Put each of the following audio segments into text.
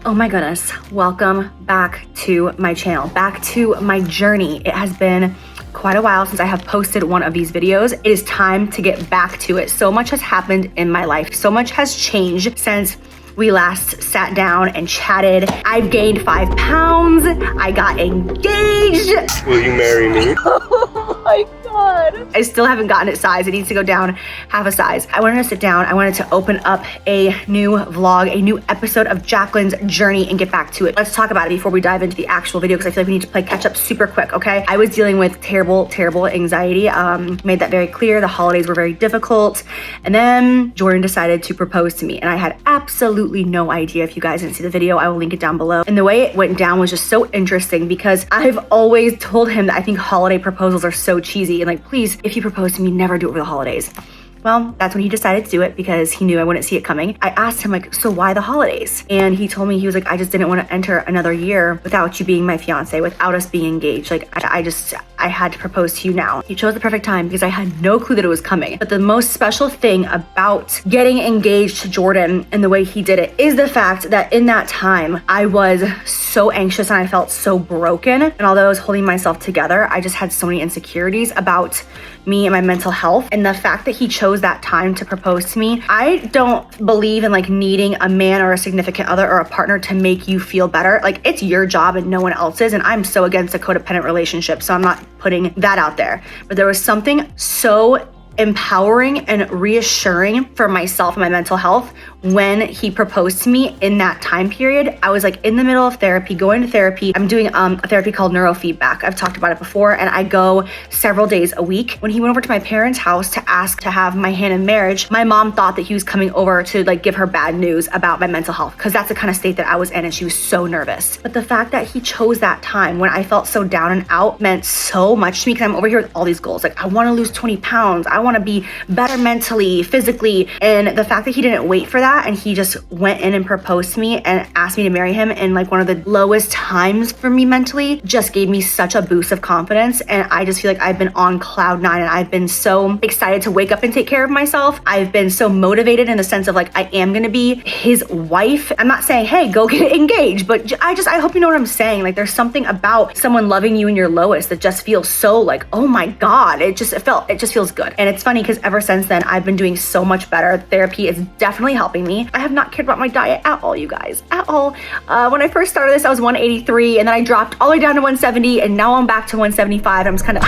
Oh my goodness, welcome back to my channel, back to my journey. It has been quite a while since I have posted one of these videos. It is time to get back to it. So much has happened in my life. So much has changed since we last sat down and chatted. I've gained 5 pounds. I got engaged. Will you marry me? Oh my God. I still haven't gotten it size. It needs to go down half a size. I wanted to sit down. I wanted to open up a new vlog, a new episode of Jaclyn's journey and get back to it. Let's talk about it before we dive into the actual video because I feel like we need to play catch up super quick, okay? I was dealing with terrible anxiety. Made that very clear. The holidays were very difficult. And then Jordan decided to propose to me and I had absolutely no idea. If you guys didn't see the video, I will link it down below. And the way it went down was just so interesting because I've always told him that I think holiday proposals are so cheesy and like, please, if you propose to me, never do it over the holidays. Well, that's when he decided to do it because he knew I wouldn't see it coming. I asked him like, so why the holidays? And he told me, he was like, I just didn't want to enter another year without you being my fiance, without us being engaged. Like I had to propose to you now. He chose the perfect time because I had no clue that it was coming. But the most special thing about getting engaged to Jordan and the way he did it is the fact that in that time, I was so anxious and I felt so broken. And although I was holding myself together, I just had so many insecurities about me and my mental health. And the fact that he chose that time to propose to me, I don't believe in like needing a man or a significant other or a partner to make you feel better. Like it's your job and no one else's. And I'm so against a codependent relationship, so I'm not putting that out there. But there was something so empowering and reassuring for myself and my mental health when he proposed to me in that time period. I was like in the middle of therapy, going to therapy. I'm doing a therapy called neurofeedback. I've talked about it before and I go several days a week. When he went over to my parents' house to ask to have my hand in marriage, my mom thought that he was coming over to like give her bad news about my mental health because that's the kind of state that I was in and she was so nervous. But the fact that he chose that time when I felt so down and out meant so much to me because I'm over here with all these goals. Like I want to lose 20 pounds. I want to be better mentally, physically. And the fact that he didn't wait for that and he just went in and proposed to me and asked me to marry him in like one of the lowest times for me mentally just gave me such a boost of confidence. And I just feel like I've been on cloud 9 and I've been so excited to wake up and take care of myself. I've been so motivated in the sense of like, I am going to be his wife. I'm not saying, hey, go get engaged, but I hope you know what I'm saying. Like there's something about someone loving you in your lowest that just feels so like, oh my God, it just feels good. And it's funny because ever since then, I've been doing so much better. Therapy is definitely helping me. I have not cared about my diet at all, you guys, at all. When I first started this, I was 183 and then I dropped all the way down to 170 and now I'm back to 175. I'm just kind of,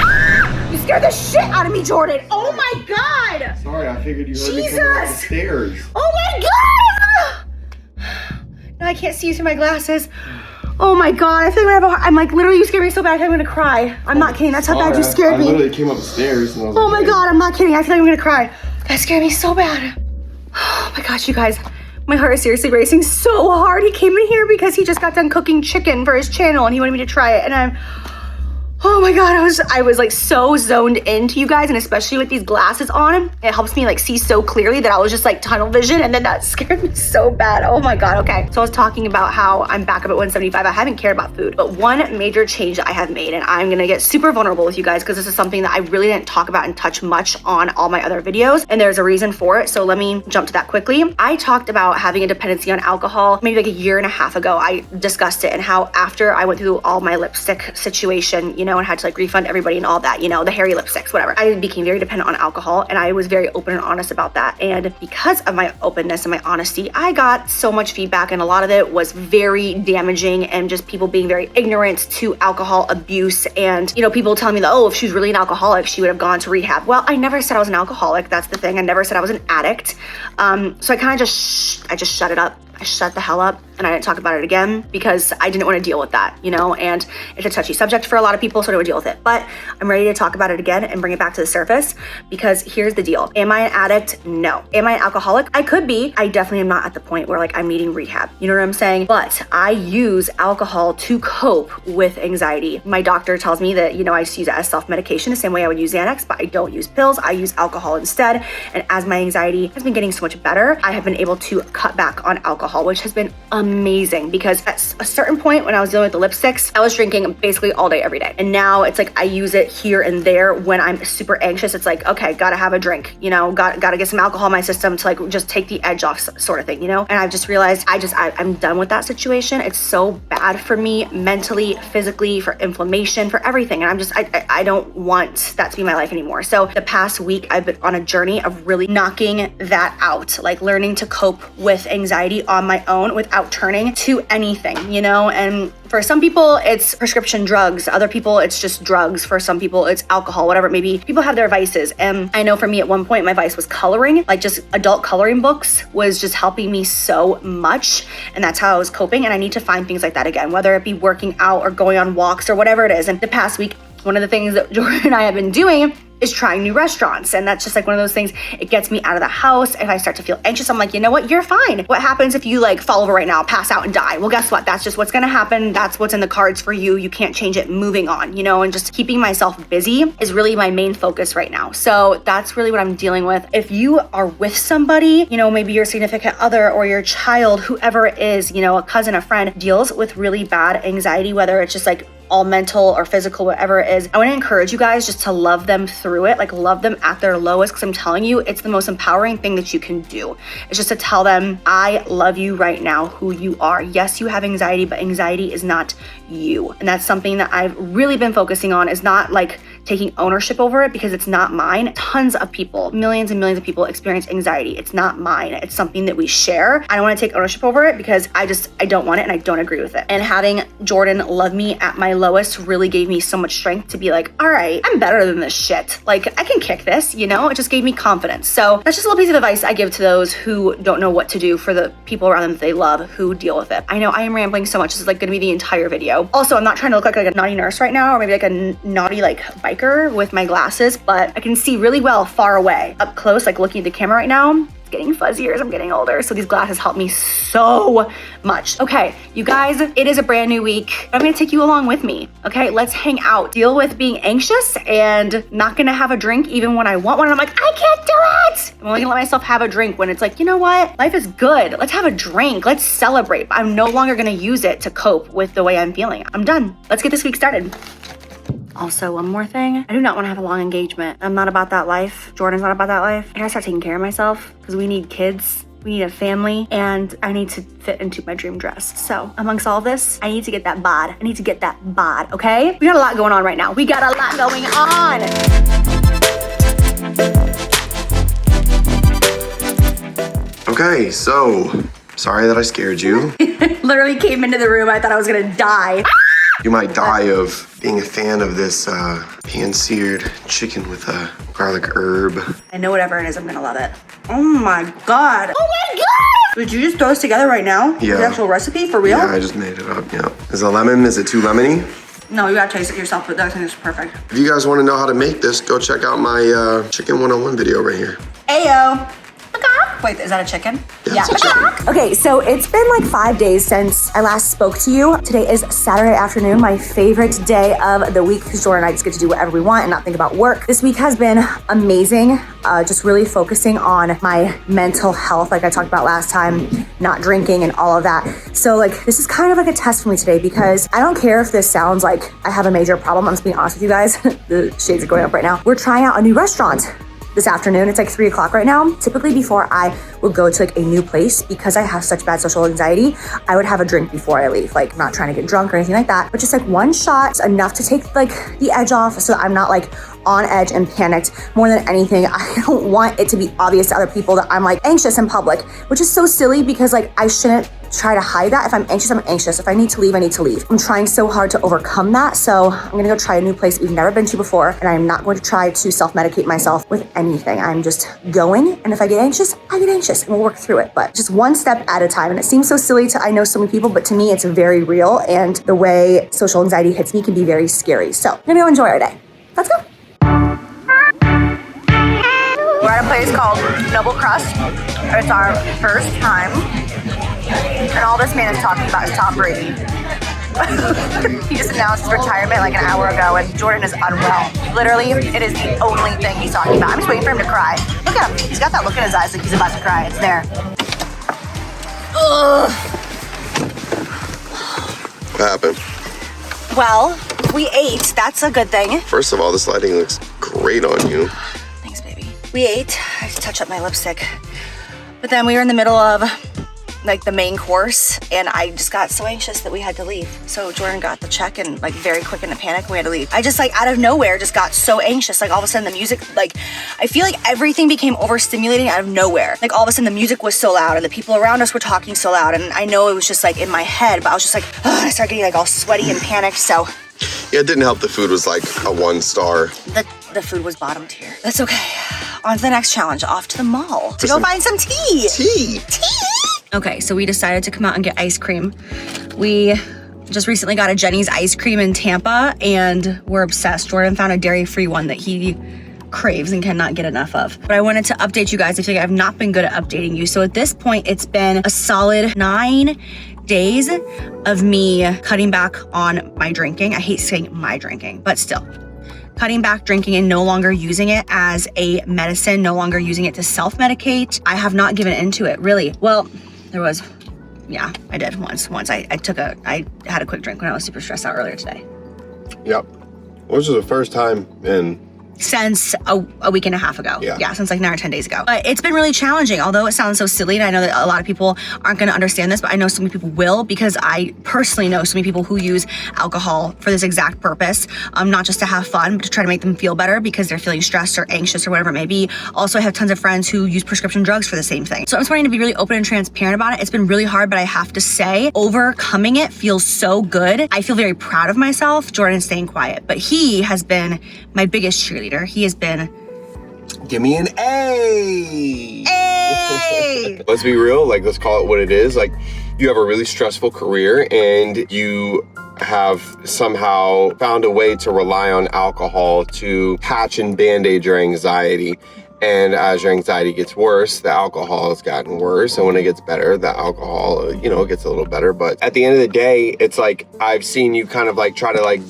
you scared the shit out of me, Jordan. Oh my God. Sorry, I figured you heard me coming up the stairs. Oh my God. Now I can't see you through my glasses. Oh my God, I feel like I'm like, literally, you scared me so bad, I feel like I'm gonna cry. I'm not kidding, that's how bad you scared me. I literally came upstairs and I was oh my God, I'm not kidding, I feel like I'm gonna cry. That scared me so bad. Oh my gosh, you guys, my heart is seriously racing so hard. He came in here because he just got done cooking chicken for his channel and he wanted me to try it. And oh my God, I was like so zoned into you guys, and especially with these glasses on, it helps me like see so clearly that I was just like tunnel vision, and then that scared me so bad. Oh my God, okay. So I was talking about how I'm back up at 175. I haven't cared about food, but one major change that I have made, and I'm gonna get super vulnerable with you guys because this is something that I really didn't talk about and touch much on all my other videos, and there's a reason for it. So let me jump to that quickly. I talked about having a dependency on alcohol maybe like a year and a half ago. I discussed it and how after I went through all my lipstick situation, you know, and had to like refund everybody and all that, you know, the hairy lipsticks, whatever. I became very dependent on alcohol and I was very open and honest about that. And because of my openness and my honesty, I got so much feedback and a lot of it was very damaging and just people being very ignorant to alcohol abuse and, you know, people telling me that, oh, if she was really an alcoholic, she would have gone to rehab. Well, I never said I was an alcoholic. That's the thing. I never said I was an addict. So I kind of just shut it up. I shut the hell up and I didn't talk about it again because I didn't want to deal with that, you know, and it's a touchy subject for a lot of people, so I don't deal with it. But I'm ready to talk about it again and bring it back to the surface because here's the deal. Am I an addict? No. Am I an alcoholic? I could be. I definitely am not at the point where like I'm needing rehab. You know what I'm saying? But I use alcohol to cope with anxiety. My doctor tells me that, you know, I just use it as self-medication the same way I would use Xanax, but I don't use pills. I use alcohol instead. And as my anxiety has been getting so much better, I have been able to cut back on alcohol alcohol, which has been amazing because at a certain point when I was dealing with the lipsticks, I was drinking basically all day, every day. And now it's like I use it here and there when I'm super anxious. It's like, okay, gotta have a drink, you know, gotta get some alcohol in my system to like just take the edge off sort of thing, you know? And I've just realized I'm done with that situation. It's so bad for me mentally, physically, for inflammation, for everything. And I don't want that to be my life anymore. So the past week I've been on a journey of really knocking that out, like learning to cope with anxiety on my own without turning to anything, you know? And for some people, it's prescription drugs. Other people, it's just drugs. For some people, it's alcohol, whatever it may be. People have their vices. And I know for me at one point, my vice was coloring. Like just adult coloring books was just helping me so much. And that's how I was coping. And I need to find things like that again, whether it be working out or going on walks or whatever it is. And the past week, one of the things that Jordan and I have been doing is trying new restaurants. And that's just like one of those things, it gets me out of the house. If I start to feel anxious, I'm like, you know what, you're fine. What happens if you like fall over right now, pass out and die? Well, guess what? That's just what's gonna happen. That's what's in the cards for you. You can't change it. Moving on, you know, and just keeping myself busy is really my main focus right now. So that's really what I'm dealing with. If you are with somebody, you know, maybe your significant other or your child, whoever it is, you know, a cousin, a friend, deals with really bad anxiety, whether it's just like all mental or physical, whatever it is, I want to encourage you guys just to love them through it, like love them at their lowest, because I'm telling you, it's the most empowering thing that you can do. It's just to tell them, I love you right now, who you are. Yes, you have anxiety, but anxiety is not you. And that's something that I've really been focusing on, is not like taking ownership over it, because it's not mine. Tons of people, millions and millions of people experience anxiety. It's not mine. It's something that we share. I don't want to take ownership over it because I don't want it and I don't agree with it. And having Jordan love me at my lowest really gave me so much strength to be like, all right, I'm better than this shit. Like I can kick this, you know? It just gave me confidence. So that's just a little piece of advice I give to those who don't know what to do for the people around them that they love who deal with it. I know I am rambling so much. This is like gonna be the entire video. Also, I'm not trying to look like a naughty nurse right now, or maybe like a naughty like biker with my glasses, but I can see really well far away. Up close, like looking at the camera right now, it's getting fuzzier as I'm getting older. So these glasses help me so much. Okay, you guys, it is a brand new week. I'm gonna take you along with me. Okay, let's hang out. Deal with being anxious and not gonna have a drink even when I want one. And I'm like, I can't do it. I'm only gonna let myself have a drink when it's like, you know what? Life is good. Let's have a drink. Let's celebrate. But I'm no longer gonna use it to cope with the way I'm feeling. I'm done. Let's get this week started. Also, one more thing. I do not want to have a long engagement. I'm not about that life. Jordan's not about that life. I gotta start taking care of myself because we need kids. We need a family, and I need to fit into my dream dress. So amongst all this, I need to get that bod. I need to get that bod, okay? We got a lot going on right now. We got a lot going on. Okay, so sorry that I scared you. Literally came into the room. I thought I was gonna die. You might die of being a fan of this pan-seared chicken with a garlic herb. I know whatever it is, I'm gonna love it. Oh my God. Oh my God! Did you just throw this together right now? Yeah. The actual recipe, for real? Yeah, I just made it up, yeah. Is it lemon? Is it too lemony? No, you gotta taste it yourself, but that thing is perfect. If you guys want to know how to make this, go check out my Chicken 101 video right here. Ayo. Wait, is that a chicken? Yeah, it's a chicken. Okay, so it's been like 5 days since I last spoke to you. Today is Saturday afternoon, my favorite day of the week, because Jordan and I just get to do whatever we want and not think about work. This week has been amazing. Just really focusing on my mental health, like I talked about last time, not drinking and all of that. So like, this is kind of like a test for me today, because I don't care if this sounds like I have a major problem. I'm just being honest with you guys. The shades are going up right now. We're trying out a new restaurant this afternoon. It's like 3 o'clock right now. Typically before I would go to like a new place, because I have such bad social anxiety, I would have a drink before I leave. Like, not trying to get drunk or anything like that, but just like one shot, enough to take like the edge off, so that I'm not like on edge and panicked. More than anything, I don't want it to be obvious to other people that I'm like anxious in public, which is so silly, because like I shouldn't try to hide that. If I'm anxious, I'm anxious. If I need to leave, I need to leave. I'm trying so hard to overcome that. So I'm gonna go try a new place we've never been to before, and I'm not going to try to self-medicate myself with anything. I'm just going, and if I get anxious, I get anxious, and we'll work through it. But just one step at a time. And it seems so silly to, I know, so many people, but to me, it's very real. And the way social anxiety hits me can be very scary. So I'm gonna go enjoy our day. Let's go. We're at a place called Double Crust. It's our first time. And all this man is talking about is Tom Brady. He just announced his retirement like an hour ago, and Jordan is unwell. Literally, it is the only thing he's talking about. I'm just waiting for him to cry. Look at him. He's got that look in his eyes like he's about to cry. It's there. Ugh. What happened? Well, we ate. That's a good thing. First of all, this lighting looks great on you. Thanks, baby. We ate. I have to touch up my lipstick. But then we were in the middle of like the main course, and I just got so anxious that we had to leave. So Jordan got the check and like very quick in a panic, and we had to leave. I just like out of nowhere just got so anxious. Like all of a sudden the music, like I feel like everything became overstimulating out of nowhere. Like all of a sudden the music was so loud and the people around us were talking so loud, and I know it was just like in my head, but I was just like, ugh, I started getting like all sweaty and panicked. So yeah, it didn't help the food was like a 1-star. the food was bottom tier. That's okay. On to the next challenge, off to the mall to go find some tea. Tea. Okay, so we decided to come out and get ice cream. We just recently got a Jenny's ice cream in Tampa, and we're obsessed. Jordan found a dairy-free one that he craves and cannot get enough of. But I wanted to update you guys. I feel like I've not been good at updating you. So at this point, it's been a solid 9 days of me cutting back on my drinking. I hate saying my drinking, but still. Cutting back drinking and no longer using it as a medicine, no longer using it to self-medicate. I have not given into it, really. Well, there was, yeah, I did once. I had a quick drink when I was super stressed out earlier today. Yep. Which is the first time in... Since a week and a half ago. Yeah, since like 9 or 10 days ago. But it's been really challenging, although it sounds so silly, and I know that a lot of people aren't gonna understand this, but I know so many people will, because I personally know so many people who use alcohol for this exact purpose, not just to have fun, but to try to make them feel better because they're feeling stressed or anxious or whatever it may be. Also, I have tons of friends who use prescription drugs for the same thing. So I'm just wanting to be really open and transparent about it. It's been really hard, but I have to say, overcoming it feels so good. I feel very proud of myself. Jordan's staying quiet, but he has been my biggest cheerleader. He has been... Give me an A! Hey! Let's be real, like let's call it what it is. Like you have a really stressful career and you have somehow found a way to rely on alcohol to patch and band-aid your anxiety. And as your anxiety gets worse, the alcohol has gotten worse. And when it gets better, the alcohol, gets a little better. But at the end of the day, it's like I've seen you kind of like try to like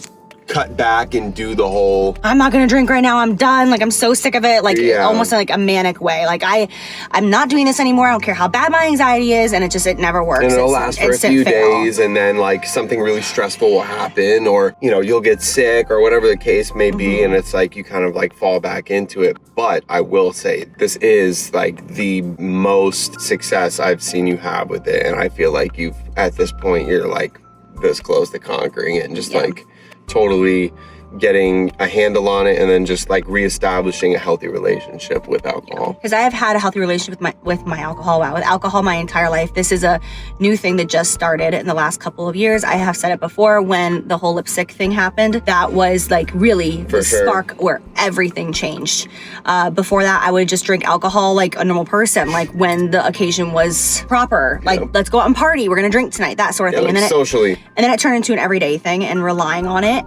cut back and do the whole I'm not gonna drink right now, I'm done, like I'm so sick of it, like almost in like a manic way, like I'm not doing this anymore, I don't care how bad my anxiety is, and it never works. And it'll last for a few days, and then like something really stressful will happen, or you'll get sick or whatever the case may be, and it's like you kind of like fall back into it. But I will say this is like the most success I've seen you have with it, and I feel like you've at this point you're like this close to conquering it and just like totally getting a handle on it, and then just like reestablishing a healthy relationship with alcohol. Because I have had a healthy relationship with my alcohol. Wow, with alcohol my entire life. This is a new thing that just started in the last couple of years. I have said it before, when the whole lipstick thing happened, that was like really the spark where everything changed. Before that, I would just drink alcohol like a normal person, like when the occasion was proper, like let's go out and party, we're gonna drink tonight, that sort of thing. Like and then socially. And then it turned into an everyday thing and relying on it.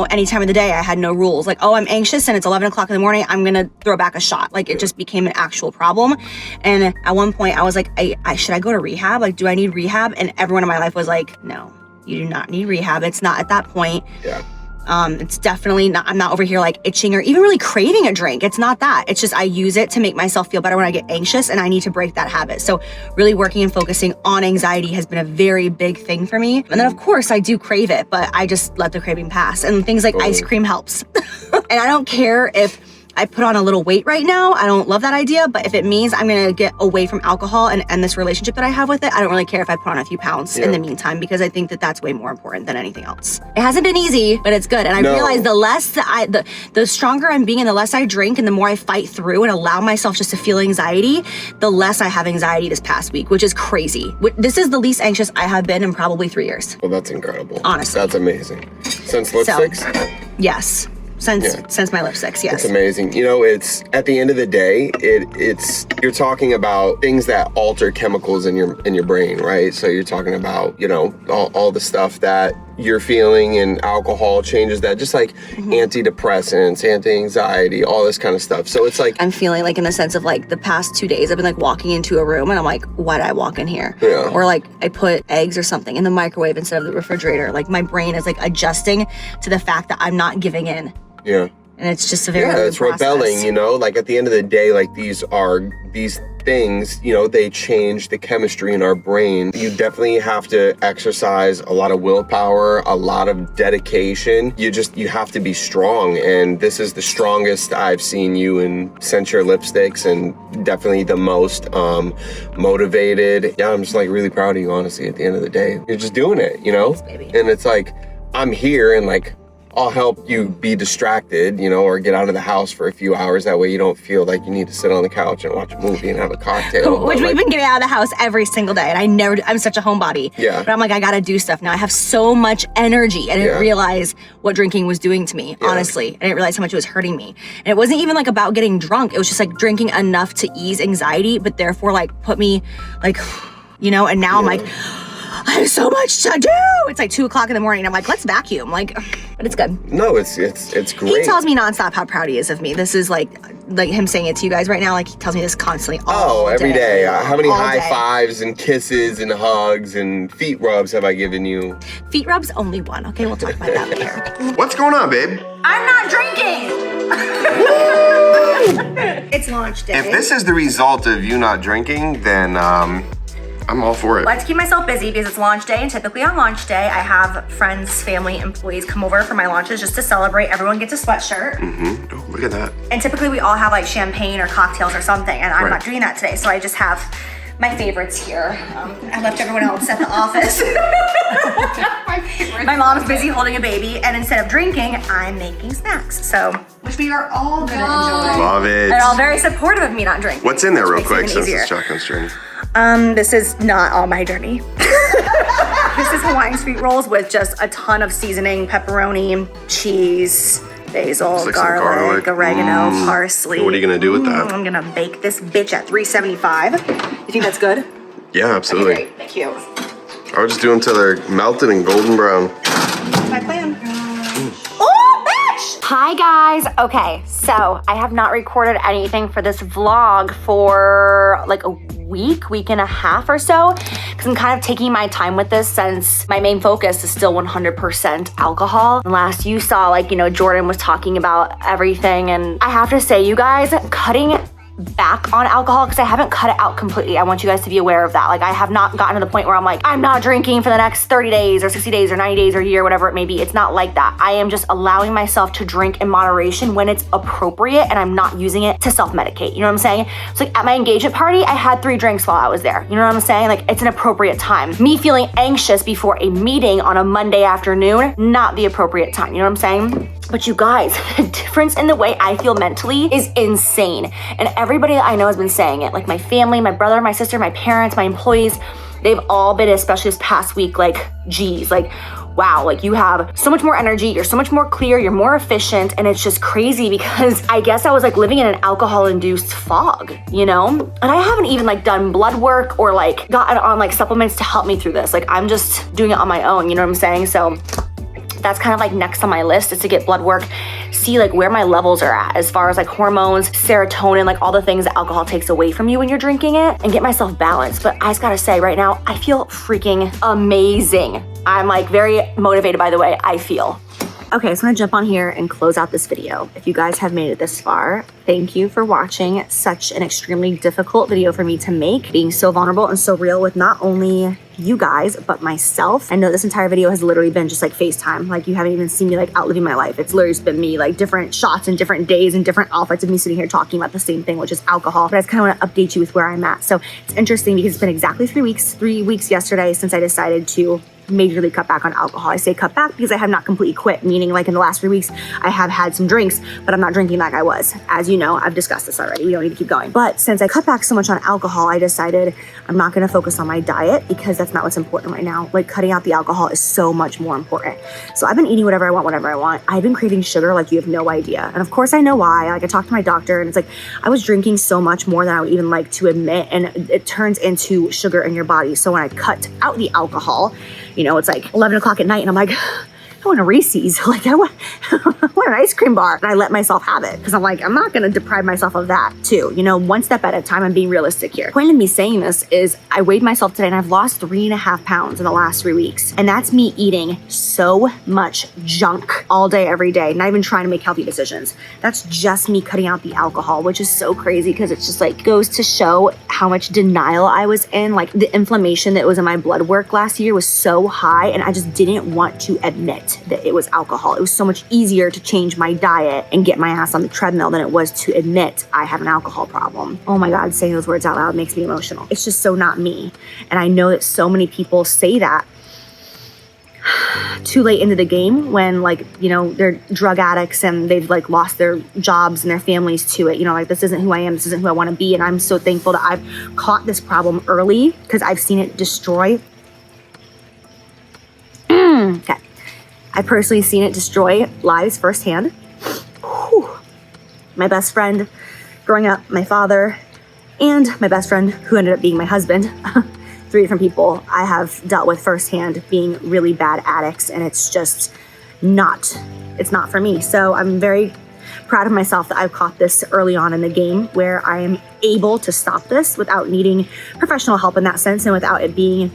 Any time of the day, I had no rules. Like, oh, I'm anxious and it's 11 o'clock in the morning, I'm gonna throw back a shot. Like, it just became an actual problem. And at one point I was like, should I go to rehab? Like, do I need rehab? And everyone in my life was like, no, you do not need rehab. It's not at that point. Yeah. It's definitely not, I'm not over here like itching or even really craving a drink. It's not that. It's just I use it to make myself feel better when I get anxious, and I need to break that habit. So really working and focusing on anxiety has been a very big thing for me. And then of course I do crave it, but I just let the craving pass. And things like ice cream helps. And I don't care if I put on a little weight right now. I don't love that idea, but if it means I'm gonna get away from alcohol and end this relationship that I have with it, I don't really care if I put on a few pounds in the meantime, because I think that that's way more important than anything else. It hasn't been easy, but it's good. And I realize the less that the stronger I'm being and the less I drink and the more I fight through and allow myself just to feel anxiety, the less I have anxiety this past week, which is crazy. This is the least anxious I have been in probably 3 years. Well, that's incredible. Honestly. That's amazing. Since lipsticks? Yes. Since my lipsticks, yes. It's amazing. It's at the end of the day, it's you're talking about things that alter chemicals in your brain, right? So you're talking about, all the stuff that you're feeling, and alcohol changes that, just like antidepressants, anti-anxiety, all this kind of stuff. So it's like I'm feeling like, in the sense of like the past 2 days, I've been like walking into a room and I'm like, why did I walk in here? Yeah. Or like I put eggs or something in the microwave instead of the refrigerator. Like my brain is like adjusting to the fact that I'm not giving in. Yeah. And it's just a very it's rebelling, like at the end of the day, like these things, you know, they change the chemistry in our brain. You definitely have to exercise a lot of willpower, a lot of dedication. You have to be strong, and this is the strongest I've seen you in since your lipsticks, and definitely the most motivated. Yeah, I'm just like really proud of you, honestly. At the end of the day, you're just doing it, you know. Thanks, and it's like, I'm here, and like, I'll help you be distracted, you know, or get out of the house for a few hours. That way you don't feel like you need to sit on the couch and watch a movie and have a cocktail. Which we've been getting out of the house every single day, and I'm such a homebody. Yeah. But I'm like, I gotta do stuff now. I have so much energy. I didn't realize what drinking was doing to me, honestly. I didn't realize how much it was hurting me. And it wasn't even like about getting drunk. It was just like drinking enough to ease anxiety, but therefore like put me like, you know, and now I'm like, I have so much to do. It's like 2 o'clock in the morning and I'm like, let's vacuum. Like, but it's good. No, it's great. He tells me nonstop how proud he is of me. This is like him saying it to you guys right now. Like he tells me this constantly all every day. How many all high day. fives and kisses and hugs and feet rubs have I given you? Feet rubs, only one. Okay, we'll talk about that later. What's going on, babe? I'm not drinking. It's launch day. If this is the result of you not drinking, then I'm all for it. Let's keep myself busy because it's launch day, and typically on launch day, I have friends, family, employees come over for my launches just to celebrate. Everyone gets a sweatshirt. Mm-hmm. Oh, look at that. And typically we all have like champagne or cocktails or something, and I'm not doing that today, so I just have my favorites here. I left everyone else at the office. My mom's busy holding a baby, and instead of drinking, I'm making snacks. So, which we are all gonna enjoy. Love it. They're all very supportive of me not drinking. What's in there real Makes it quick even since easier. it's Jaclyn's journey? This is not all my journey. This is Hawaiian sweet rolls with just a ton of seasoning, pepperoni, cheese, basil, like some garlic, oregano, parsley. What are you gonna do with that? I'm gonna bake this bitch at 375. You think that's good? Yeah, absolutely. Okay, great. Thank you. I'll just do them till they're melted and golden brown. That's my plan. Oh, bitch! Hi guys. Okay, so I have not recorded anything for this vlog for like a week and a half or so, because I'm kind of taking my time with this since my main focus is still 100% alcohol. And last you saw, like, you know, Jordan was talking about everything, and I have to say, you guys, cutting back on alcohol, because I haven't cut it out completely. I want you guys to be aware of that. Like, I have not gotten to the point where I'm like, I'm not drinking for the next 30 days or 60 days or 90 days or a year, whatever it may be. It's not like that. I am just allowing myself to drink in moderation when it's appropriate, and I'm not using it to self-medicate. You know what I'm saying? So like at my engagement party, I had 3 drinks while I was there. You know what I'm saying? Like, it's an appropriate time. Me feeling anxious before a meeting on a Monday afternoon, not the appropriate time. You know what I'm saying? But you guys, the difference in the way I feel mentally is insane. And everybody that I know has been saying it. Like my family, my brother, my sister, my parents, my employees, they've all been, especially this past week, like, geez, like, wow, like you have so much more energy, you're so much more clear, you're more efficient, and it's just crazy because I guess I was like living in an alcohol-induced fog, you know? And I haven't even like done blood work or like gotten on like supplements to help me through this. Like I'm just doing it on my own, you know what I'm saying? So that's kind of like next on my list, is to get blood work, see like where my levels are at as far as like hormones, serotonin, like all the things that alcohol takes away from you when you're drinking it, and get myself balanced. But I just gotta say right now, I feel freaking amazing. I'm like very motivated by the way I feel. Okay, so I'm gonna jump on here and close out this video. If you guys have made it this far, thank you for watching such an extremely difficult video for me to make, being so vulnerable and so real with not only you guys, but myself. I know this entire video has literally been just like FaceTime. Like you haven't even seen me like out living my life. It's literally just been me, like different shots and different days and different outfits of me sitting here talking about the same thing, which is alcohol. But I just kind of want to update you with where I'm at. So it's interesting because it's been exactly 3 weeks yesterday since I decided to majorly cut back on alcohol. I say cut back because I have not completely quit, meaning like in the last 3 weeks, I have had some drinks, but I'm not drinking like I was. As you know, I've discussed this already. We don't need to keep going. But since I cut back so much on alcohol, I decided I'm not gonna focus on my diet because that's not what's important right now. Like cutting out the alcohol is so much more important. So I've been eating whatever I want, whenever I want. I've been craving sugar like you have no idea. And of course I know why. Like I talked to my doctor and it's like, I was drinking so much more than I would even like to admit, and it turns into sugar in your body. So when I cut out the alcohol, you know, it's like 11 o'clock at night and I'm like, want a Reese's. Like, I want an ice cream bar. And I let myself have it because I'm like, I'm not going to deprive myself of that too. You know, one step at a time. I'm being realistic here. The point of me saying this is I weighed myself today and I've lost 3.5 pounds in the last 3 weeks. And that's me eating so much junk all day, every day, not even trying to make healthy decisions. That's just me cutting out the alcohol, which is so crazy because it's just like goes to show how much denial I was in. Like the inflammation that was in my blood work last year was so high and I just didn't want to admit that it was alcohol. It was so much easier to change my diet and get my ass on the treadmill than it was to admit I have an alcohol problem. Oh my God, saying those words out loud makes me emotional. It's just so not me. And I know that so many people say that too late into the game when, like, you know, they're drug addicts and they've like lost their jobs and their families to it. You know, like, this isn't who I am. This isn't who I want to be. And I'm so thankful that I've caught this problem early because I've seen it destroy. Okay. I've personally seen it destroy lives firsthand. Whew. My best friend growing up, my father, and my best friend who ended up being my husband. 3 different people I have dealt with firsthand being really bad addicts, and it's just it's not for me. So I'm very proud of myself that I've caught this early on in the game where I am able to stop this without needing professional help in that sense and without it being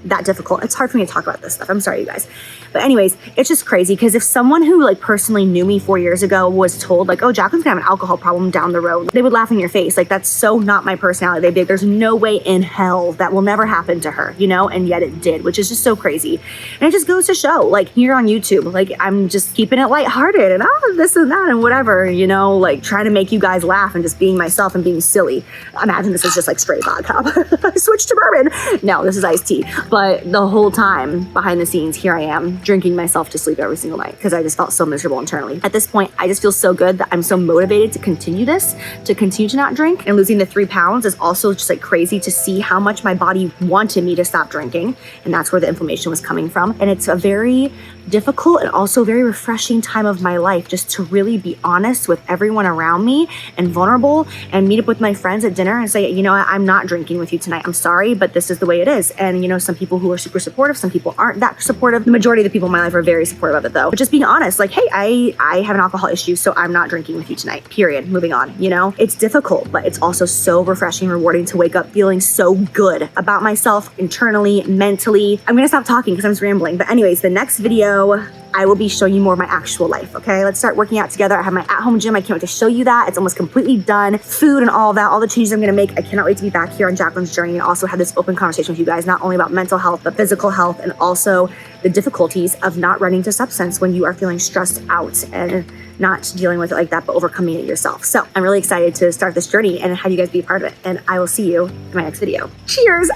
that difficult. It's hard for me to talk about this stuff. I'm sorry, you guys. But anyways, it's just crazy because if someone who like personally knew me 4 years ago was told like, oh, Jaclyn's gonna have an alcohol problem down the road, they would laugh in your face. Like, that's so not my personality. They'd be like, there's no way in hell that will never happen to her, you know? And yet it did, which is just so crazy. And it just goes to show, like, here on YouTube, like, I'm just keeping it lighthearted and this and that and whatever, you know, like trying to make you guys laugh and just being myself and being silly. Imagine this is just like straight vodka. I switched to bourbon. No, this is iced tea. But the whole time behind the scenes, here I am drinking myself to sleep every single night because I just felt so miserable internally. At this point, I just feel so good that I'm so motivated to continue this, to continue to not drink. And losing the 3 pounds is also just like crazy to see how much my body wanted me to stop drinking. And that's where the inflammation was coming from. And it's a very difficult and also very refreshing time of my life just to really be honest with everyone around me and vulnerable and meet up with my friends at dinner and say, you know, I'm not drinking with you tonight. I'm sorry, but this is the way it is. And, you know, some people who are super supportive, some people aren't that supportive. The majority of the people in my life are very supportive of it though. But just being honest, like, hey, I have an alcohol issue, so I'm not drinking with you tonight, period. Moving on, you know? It's difficult, but it's also so refreshing, rewarding to wake up feeling so good about myself internally, mentally. I'm gonna stop talking because I'm just rambling. But anyways, the next video, I will be showing you more of my actual life, okay? Let's start working out together. I have my at-home gym. I can't wait to show you that. It's almost completely done. Food and all that, all the changes I'm gonna make. I cannot wait to be back here on Jaclyn's journey and also have this open conversation with you guys, not only about mental health, but physical health, and also the difficulties of not running to substance when you are feeling stressed out and not dealing with it like that, but overcoming it yourself. So I'm really excited to start this journey and have you guys be a part of it. And I will see you in my next video. Cheers.